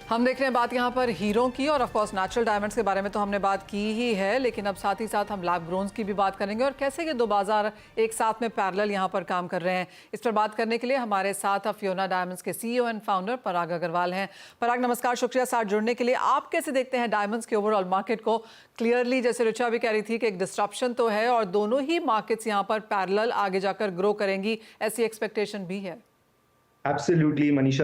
हम देख रहे हैं बात यहाँ पर हीरो की और ऑफ कोर्स नेचुरल डायमंड्स के बारे में तो हमने बात की ही है, लेकिन अब साथ ही साथ हम लैब ग्रोन्स की भी बात करेंगे और कैसे ये दो बाजार एक साथ में पैरेलल यहाँ पर काम कर रहे हैं। इस पर बात करने के लिए हमारे साथ फियोना डायमंड्स के सीईओ एंड फाउंडर पराग अग्रवाल हैं। पराग नमस्कार, शुक्रिया साथ जुड़ने के लिए। आप कैसे देखते हैं डायमंड्स के ओवरऑल मार्केट को? क्लियरली जैसे ऋचा भी कह रही थी कि एक डिस्ट्रप्शन तो है और दोनों ही मार्केट्स यहाँ पर पैरेलल आगे जाकर ग्रो करेंगी, ऐसी एक्सपेक्टेशन भी है। एब्सोल्युटली मनीषा।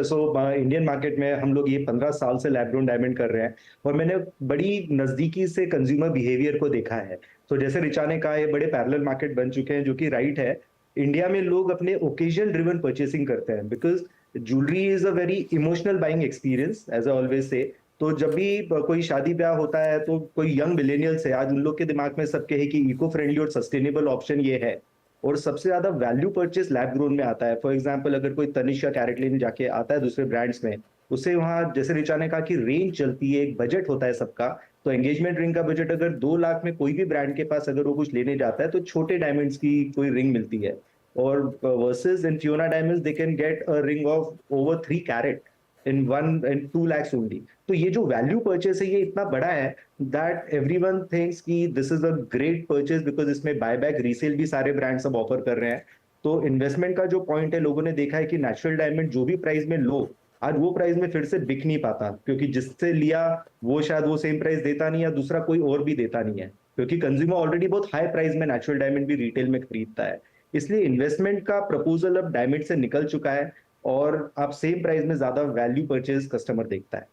इंडियन मार्केट में हम लोग ये 15 साल से लैब ग्रोन डायमंड कर रहे हैं और मैंने बड़ी नजदीकी से कंज्यूमर बिहेवियर को देखा है। तो जैसे रिचा ने कहा, ये बड़े पैरेलल मार्केट बन चुके हैं, जो कि राइट है। इंडिया में लोग अपने ओकेजन ड्रिवन परचेसिंग करते हैं because jewellery is a very emotional buying experience, as I always say. तो जब भी कोई शादी ब्याह होता है तो कोई यंग मिलेनियल्स है, आज उन लोग के दिमाग में सबके है कि इको फ्रेंडली और सस्टेनेबल ऑप्शन ये है। और सबसे ज्यादा वैल्यू परचेस लैब ग्रोन में आता है। फॉर एग्जांपल, अगर कोई तनिष्क या कैरेटलिन जाके आता है दूसरे ब्रांड्स में, उससे वहां जैसे रिचा ने कहा कि रेंज चलती है, एक बजट होता है सबका। तो एंगेजमेंट रिंग का बजट अगर 2 लाख में कोई भी ब्रांड के पास अगर वो कुछ लेने जाता है तो छोटे डायमंड्स की कोई रिंग मिलती है। और versus in Fiona diamonds they can get a ring of over 3 carat in 2 lakhs only. तो ये जो वैल्यू परचेस है ये इतना बड़ा है दैट एवरीवन थिंक्स कि this is a great purchase because इसमें बायबैक रीसेल भी सारे ब्रांड सब ऑफर कर रहे हैं। तो इन्वेस्टमेंट का जो पॉइंट है, लोगों ने देखा है कि नेचुरल डायमंड जो भी प्राइस में लो, आज वो प्राइस में फिर से बिक नहीं पाता, क्योंकि जिससे लिया वो शायद वो सेम प्राइस देता नहीं, या दूसरा कोई और भी देता नहीं है, क्योंकि कंज्यूमर ऑलरेडी बहुत हाई प्राइस में नेचुरल डायमंड भी रिटेल में खरीदता है। इसलिए इन्वेस्टमेंट का प्रपोजल अब डायमंड से निकल चुका है और अब सेम प्राइस में ज्यादा वैल्यू परचेज कस्टमर देखता है।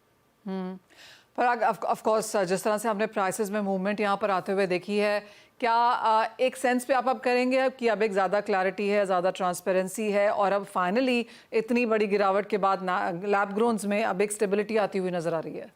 पर ऑफ कोर्स जिस तरह से हमने प्राइसेस में मूवमेंट यहाँ पर आते हुए देखी है, क्या एक सेंस पे आप अब करेंगे अब कि अब एक ज़्यादा क्लैरिटी है, ज़्यादा ट्रांसपेरेंसी है और अब फाइनली इतनी बड़ी गिरावट के बाद लैब ग्रोन्स में अब एक स्टेबिलिटी आती हुई नजर आ रही है?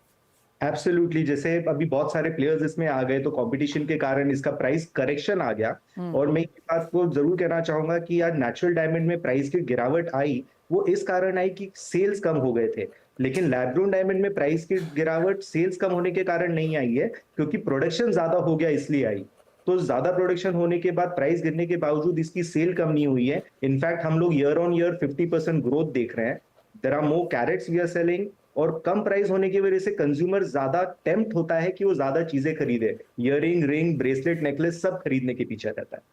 एब्सोल्युटली। जैसे अभी बहुत सारे प्लेयर्स इसमें आ गए तो कंपटीशन के कारण इसका प्राइस करेक्शन आ गया। और मैं ये बात को जरूर कहना चाहूंगा कि यार नेचुरल डायमंड में प्राइस की गिरावट आई, वो इस कारण आई कि सेल्स कम हो गए थे। लेकिन लैब ग्रोन डायमंड में प्राइस की गिरावट सेल्स कम होने के कारण नहीं आई है, क्योंकि प्रोडक्शन ज्यादा हो गया इसलिए आई। तो ज्यादा प्रोडक्शन होने के बाद प्राइस गिरने के बावजूद इसकी सेल कम नहीं हुई है। इनफैक्ट हम लोग ईयर ऑन ईयर 50% ग्रोथ देख रहे हैं। There are more carats we are selling. और कम प्राइस होने की वजह से कंज्यूमर ज्यादा टेम्प्ट होता है कि वो ज्यादा चीजें खरीदे। इयररिंग, रिंग, ब्रेसलेट, नेकलेस सब खरीदने के पीछे रहता है।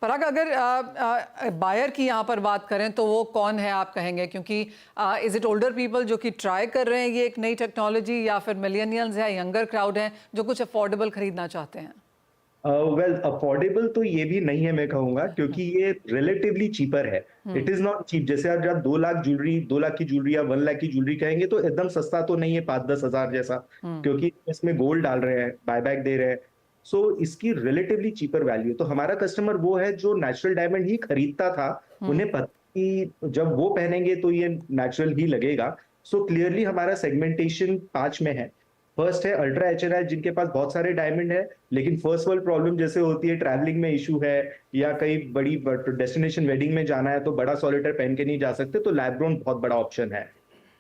पराग, अगर बायर की यहाँ पर बात करें तो वो कौन है आप कहेंगे? क्योंकि इज इट ओल्डर पीपल जो कि ट्राई कर रहे हैं ये एक नई टेक्नोलॉजी, या फिर मिलेनियल्स है, यंगर क्राउड है जो कुछ अफोर्डेबल खरीदना चाहते हैं? वेल, अफोर्डेबल तो ये भी नहीं है मैं कहूंगा, क्योंकि ये रिलेटिवली चीपर है। It is not cheap. जैसे आप जब 2 लाख की ज्वेलरी या 1 लाख की ज्वेलरी कहेंगे तो एकदम सस्ता तो नहीं है, 5-10 हजार जैसा, क्योंकि इसमें गोल्ड डाल रहे हैं, बायबैक दे रहे हैं। सो इसकी रिलेटिवली चीपर वैल्यू। तो हमारा कस्टमर वो है जो नेचुरल डायमंड ही खरीदता था। उन्हें पता कि जब वो पहनेंगे तो ये नेचुरल ही लगेगा। सो क्लियरली हमारा सेगमेंटेशन 5 में है। फर्स्ट है अल्ट्रा एचएनआई, जिनके पास बहुत सारे डायमंड है, लेकिन फर्स्ट वर्ल्ड प्रॉब्लम जैसे होती है, ट्रैवलिंग में इशू है, या कहीं बड़ी डेस्टिनेशन वेडिंग में जाना है तो बड़ा सॉलिटर पहन के नहीं जा सकते, तो लैब ग्रोन बहुत बड़ा ऑप्शन है।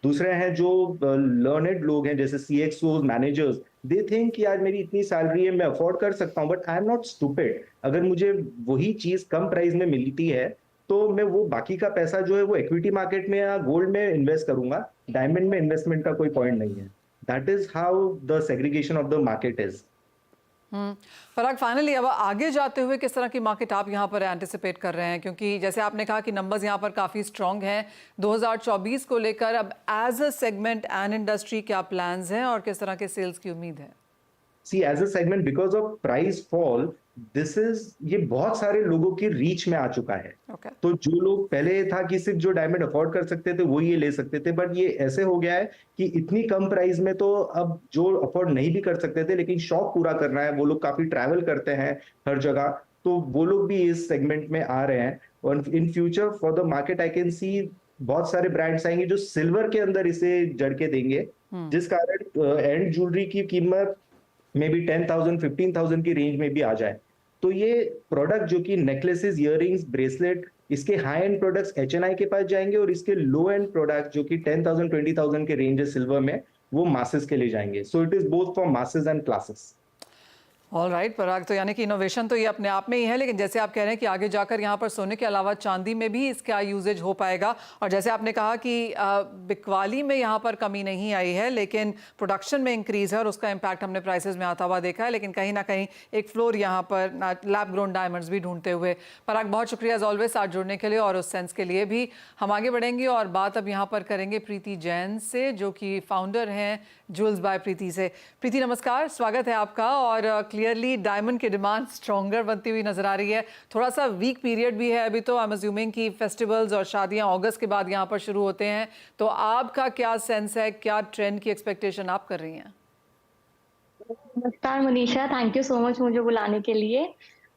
दूसरे हैं जो लर्नेड लोग हैं, जैसे सीएक्सओ मैनेजर्स। दे थिंक कि आज मेरी इतनी सैलरी है, मैं अफोर्ड कर सकता हूं, but I am not stupid. अगर मुझे वही चीज कम प्राइस में मिलती है तो मैं वो बाकी का पैसा जो है वो इक्विटी मार्केट में या गोल्ड में इन्वेस्ट करूंगा। डायमंड में इन्वेस्टमेंट का कोई पॉइंट नहीं है। That is how the segregation of the market is. Parag, finally अब आगे जाते हुए किस तरह की मार्केट आप यहाँ पर एंटिसिपेट कर रहे हैं? क्योंकि जैसे आपने कहा कि नंबर्स यहाँ पर काफ़ी स्ट्रॉन्ग हैं 2024 को लेकर, अब as a segment and industry क्या प्लान्स हैं और किस तरह के सेल्स की उम्मीद है? See, as a segment, because of price fall, ये बहुत सारे लोगों की रीच में आ चुका है। Okay. तो जो लोग पहले था कि सिर्फ जो डायमंड अफोर्ड कर सकते थे वो ये ले सकते थे, बट ये ऐसे हो गया है कि इतनी कम प्राइस में तो अब जो अफोर्ड नहीं भी कर सकते थे लेकिन शौक पूरा करना है, वो लोग काफी ट्रैवल करते हैं हर जगह, तो वो लोग भी इस सेगमेंट में आ रहे हैं। और in future for the market I can see बहुत सारे ब्रांड्स आएंगे जो सिल्वर के अंदर इसे जड़ के देंगे, जिस कारण एंड ज्वेलरी की कीमत मे बी 10,000 15,000 की रेंज में भी आ जाए। तो ये प्रोडक्ट जो कि नेकलेसेस, इयररिंग्स, ब्रेसलेट, इसके हाई एंड प्रोडक्ट्स एचएनआई के पास जाएंगे, और इसके लो एंड प्रोडक्ट जो कि 10,000 20,000 के रेंज है सिल्वर में, वो मासेस के लिए जाएंगे। So it is both for masses and classes. All right Parag, तो यानी कि इनोवेशन तो ये अपने आप में ही है, लेकिन जैसे आप कह रहे हैं कि आगे जाकर यहाँ पर सोने के अलावा चांदी में भी इसका यूजेज हो पाएगा। और जैसे आपने कहा कि बिकवाली में यहाँ पर कमी नहीं आई है, लेकिन प्रोडक्शन में इंक्रीज है और उसका इम्पैक्ट हमने प्राइसेस में आता हुआ देखा है। लेकिन कहीं ना कहीं एक फ्लोर यहाँ पर लैब ग्रोन डायमंड्स भी ढूंढते हुए। पराग, बहुत शुक्रिया एज ऑलवेज साथ जुड़ने के लिए और उस सेंस के लिए भी। हम आगे बढ़ेंगे और बात अब यहाँ पर करेंगे प्रीति जैन से, जो कि फाउंडर हैं ज्वेल्स बाय प्रीति से। प्रीति नमस्कार, स्वागत है आपका। और क्लियरली डायमंड की डिमांड स्ट्रॉन्गर बनती हुई नजर आ रही है। थोड़ा सा वीक पीरियड भी है अभी, तो आई एम अज्यूमिंग कि फेस्टिवल्स और शादियां अगस्त के बाद यहाँ पर शुरू होते हैं। तो आपका क्या सेंस है, क्या ट्रेंड की एक्सपेक्टेशन आप कर रही हैं? नमस्कार Manisha, thank you so much मुझे बुलाने के लिए।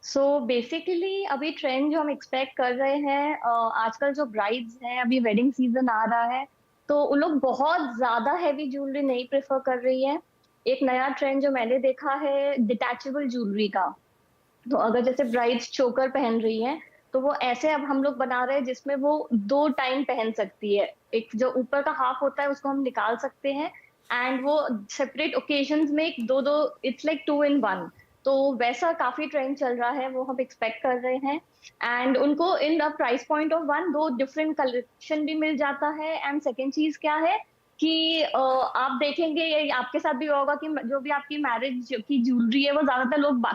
सो बेसिकली अभी ट्रेंड जो हम एक्सपेक्ट कर रहे हैं, आजकल जो ब्राइड्स हैं, अभी वेडिंग सीजन आ रहा है, तो उन लोग बहुत ज्यादा हैवी ज्वेलरी नहीं प्रेफर कर रही है। एक नया ट्रेंड जो मैंने देखा है डिटैचेबल ज्वेलरी का। तो अगर जैसे ब्राइड्स चोकर पहन रही हैं, तो वो ऐसे अब हम लोग बना रहे हैं जिसमें वो 2 टाइम पहन सकती है। एक जो ऊपर का हाफ होता है उसको हम निकाल सकते हैं, एंड वो सेपरेट ओकेजन्स में एक दो दो, इट्स लाइक 2 in 1। तो वैसा काफी ट्रेंड चल रहा है, वो हम एक्सपेक्ट कर रहे हैं। एंड उनको in the price point of one दो डिफरेंट कलेक्शन भी मिल जाता है। एंड सेकेंड चीज क्या है कि आप देखेंगे, ये आपके साथ भी हुआ होगा कि जो भी आपकी मैरिज की ज्वेलरी है वो ज्यादातर लोग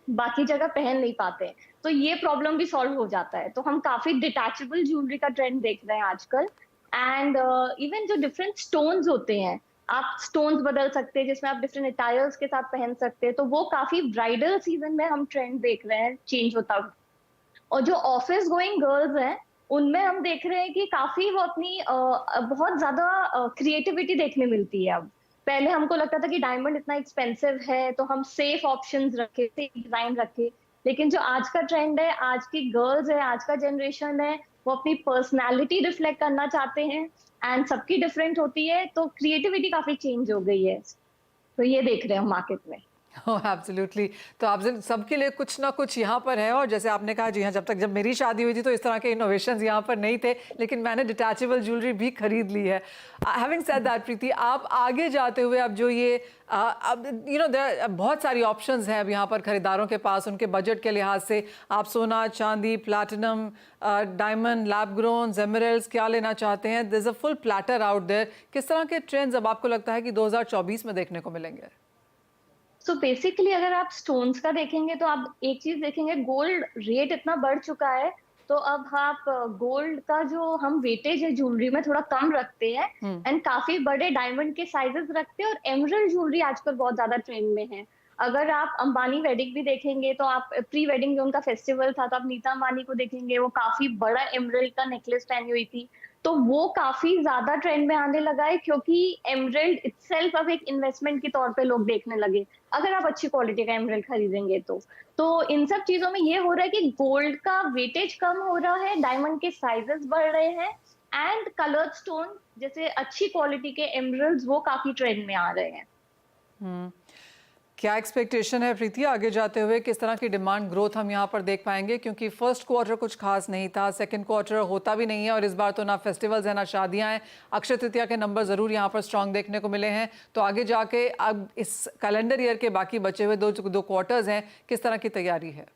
बाकी जगह पहन नहीं पाते हैं, तो ये प्रॉब्लम भी सॉल्व हो जाता है। तो हम काफी डिटैचेबल ज्वेलरी का ट्रेंड देख रहे हैं आजकल। एंड इवन जो डिफरेंट स्टोन्स होते हैं, आप स्टोन्स बदल सकते हैं जिसमें आप डिफरेंट अटायर्स के साथ पहन सकते हैं, तो वो काफी ब्राइडल सीजन में हम ट्रेंड देख रहे हैं चेंज होता हुआ। और जो ऑफिस गोइंग गर्ल्स हैं, उनमें हम देख रहे हैं कि काफी वो अपनी बहुत ज्यादा क्रिएटिविटी देखने मिलती है अब। पहले हमको लगता था कि डायमंड इतना एक्सपेंसिव है तो हम सेफ ऑप्शंस रखे, सेफ डिजाइन रखे। लेकिन जो आज का ट्रेंड है, आज की गर्ल्स है, आज का जनरेशन है, वो अपनी पर्सनालिटी रिफ्लेक्ट करना चाहते हैं। एंड सबकी डिफरेंट होती है, तो क्रिएटिविटी काफी चेंज हो गई है। तो ये देख रहे हैं मार्केट में। एब्सोल्युटली। तो आप सबके लिए कुछ ना कुछ यहाँ पर है। और जैसे आपने कहा, जी हाँ, जब मेरी शादी हुई थी तो इस तरह के इनोवेशंस यहाँ पर नहीं थे, लेकिन मैंने डिटैचेबल ज्वेलरी भी खरीद ली है। हैविंग सेड दैट प्रीति, आप आगे जाते हुए अब जो ये अब बहुत सारी ऑप्शंस हैं अब यहाँ पर खरीदारों के पास, उनके बजट के लिहाज से। आप सोना, चांदी, platinum, diamond, lab grown, emeralds क्या लेना चाहते हैं? There is a full platter out there. किस तरह के ट्रेंड्स अब आपको लगता है कि 2024 में देखने को मिलेंगे? सो बेसिकली अगर आप स्टोन्स का देखेंगे तो आप एक चीज देखेंगे, गोल्ड रेट इतना बढ़ चुका है, तो अब आप गोल्ड का जो हम वेटेज है ज्वेलरी में थोड़ा कम रखते हैं, एंड काफी बड़े डायमंड के साइजेस रखते हैं। और एमरल्ड ज्वेलरी आजकल बहुत ज्यादा ट्रेंड में है। अगर आप अंबानी वेडिंग भी देखेंगे, तो आप प्री वेडिंग जो उनका फेस्टिवल था, तो आप नीता अंबानी को देखेंगे, वो काफी बड़ा एमरल्ड का नेकलेस पहनी हुई थी। तो वो काफी ज्यादा ट्रेंड में आने लगा है, क्योंकि एमरल्ड इटसेल्फ अब एक इन्वेस्टमेंट के तौर पे लोग देखने लगे, अगर आप अच्छी क्वालिटी का एमरल्ड खरीदेंगे तो इन सब चीजों में ये हो रहा है कि गोल्ड का वेटेज कम हो रहा है, डायमंड के साइजेस बढ़ रहे हैं, एंड कलर्ड स्टोन जैसे अच्छी क्वालिटी के एमरल्ड्स वो काफी ट्रेंड में आ रहे हैं। क्या एक्सपेक्टेशन है प्रीति आगे जाते हुए? किस तरह की डिमांड ग्रोथ हम यहाँ पर देख पाएंगे? क्योंकि फर्स्ट क्वार्टर कुछ खास नहीं था, सेकंड क्वार्टर होता भी नहीं है, और इस बार तो ना फेस्टिवल्स हैं ना शादियां हैं। अक्षय तृतीया के नंबर जरूर यहाँ पर स्ट्रांग देखने को मिले हैं। तो आगे जाके अब इस कैलेंडर ईयर के बाकी बचे हुए दो क्वार्टर्स हैं, किस तरह की तैयारी है?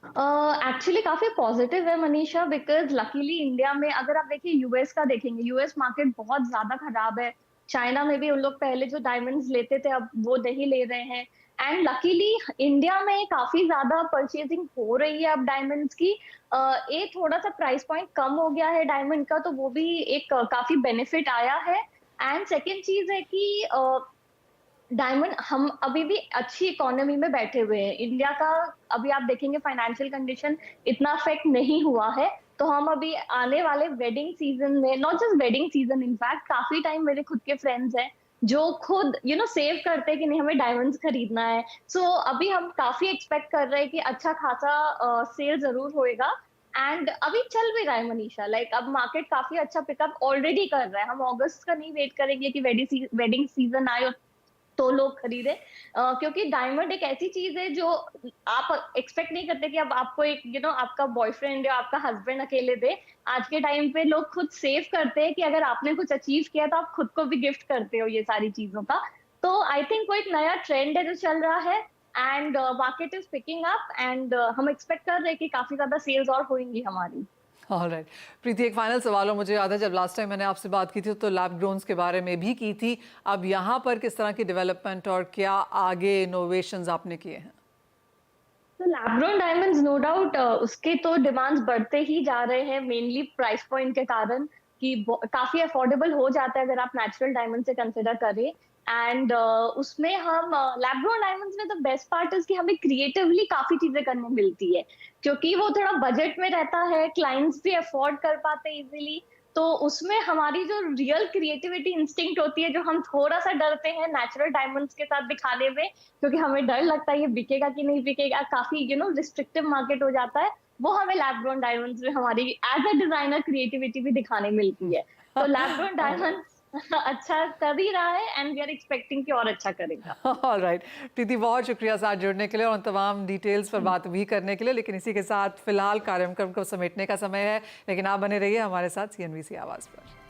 एक्चुअली काफी पॉजिटिव है मनीषा, बिकॉज लकीली इंडिया में अगर आप देखिए, यूएस का देखेंगे, यूएस मार्केट बहुत ज्यादा खराब है। चाइना में भी उन लोग पहले जो डायमंड्स लेते थे अब वो नहीं ले रहे हैं। एंड लकीली इंडिया में काफी ज्यादा परचेजिंग हो रही है अब डायमंड्स की। एक थोड़ा सा प्राइस पॉइंट कम हो गया है डायमंड का, तो वो भी एक काफी बेनिफिट आया है। एंड सेकेंड चीज है कि डायमंड, हम अभी भी अच्छी इकोनॉमी में बैठे हुए हैं। इंडिया का अभी आप देखेंगे फाइनेंशियल कंडीशन इतना अफेक्ट नहीं हुआ है, तो हम अभी आने वाले वेडिंग सीजन में, not just wedding season, in fact काफी टाइम मेरे खुद के फ्रेंड्स हैं जो खुद सेव करते हैं कि नहीं हमें डायमंड्स खरीदना है। सो अभी हम काफी एक्सपेक्ट कर रहे हैं कि अच्छा खासा सेल जरूर होएगा। एंड अभी चल भी रहा है मनीषा, लाइक अब मार्केट काफी अच्छा पिकअप ऑलरेडी कर रहा है। हम अगस्त का नहीं वेट करेंगे कि वेडिंग सीजन आए तो लोग खरीदे, क्योंकि डायमंड एक ऐसी चीज है जो आप एक्सपेक्ट नहीं करते कि अब आपको एक आपका बॉयफ्रेंड या आपका हस्बैंड अकेले दे। आज के टाइम पे लोग खुद सेव करते हैं कि अगर आपने कुछ अचीव किया तो आप खुद को भी गिफ्ट करते हो ये सारी चीजों का। तो आई थिंक वो एक नया ट्रेंड है जो चल रहा है। And market is picking up and हम एक्सपेक्ट कर रहे हैं कि काफी ज्यादा सेल्स और होंगी हमारी। ऑलराइट प्रीति, एक फाइनल सवाल हो, मुझे याद है जब लास्ट टाइम मैंने आपसे बात की थी तो लैब ग्रोन्स के बारे में भी की थी, अब यहाँ पर किस तरह की डेवलपमेंट और क्या आगे इनोवेशंस आपने किए हैं? तो lab grown diamonds no doubt उसके तो डिमांड्स बढ़ते ही जा रहे हैं, मेनली प्राइस पॉइंट के कारण कि काफी अफोर्डेबल हो जाता है अगर आप नेचुरल डायमंड से कंसिडर करें। एंड उसमें हम लैब ग्रोन डायमंड्स में द बेस्ट पार्ट इज कि हमें क्रिएटिवली काफी चीजें करने मिलती है, क्योंकि वो थोड़ा बजट में रहता है, क्लाइंट्स भी अफोर्ड कर पाते हैं इजीली। तो उसमें हमारी जो रियल क्रिएटिविटी इंस्टिंक्ट होती है, जो हम थोड़ा सा डरते हैं नेचुरल डायमंड्स के साथ दिखाने में, क्योंकि हमें डर लगता है ये बिकेगा कि नहीं बिकेगा, काफी रिस्ट्रिक्टिव मार्केट हो जाता है, वो हमें लैब ग्रोन डायमंड्स में हमारी एज अ डिजाइनर क्रिएटिविटी भी दिखाने मिलती है। तो लैब ग्रोन डायमंड्स अच्छा कर ही रहा है एंड वी आर एक्सपेक्टिंग कि और अच्छा करेगा। ऑलराइट प्रीति, बहुत शुक्रिया साथ जुड़ने के लिए और उन तमाम डिटेल्स पर बात भी करने के लिए। लेकिन इसी के साथ फिलहाल कार्यक्रम को समेटने का समय है, लेकिन आप बने रहिए हमारे साथ CNBC आवाज़ पर।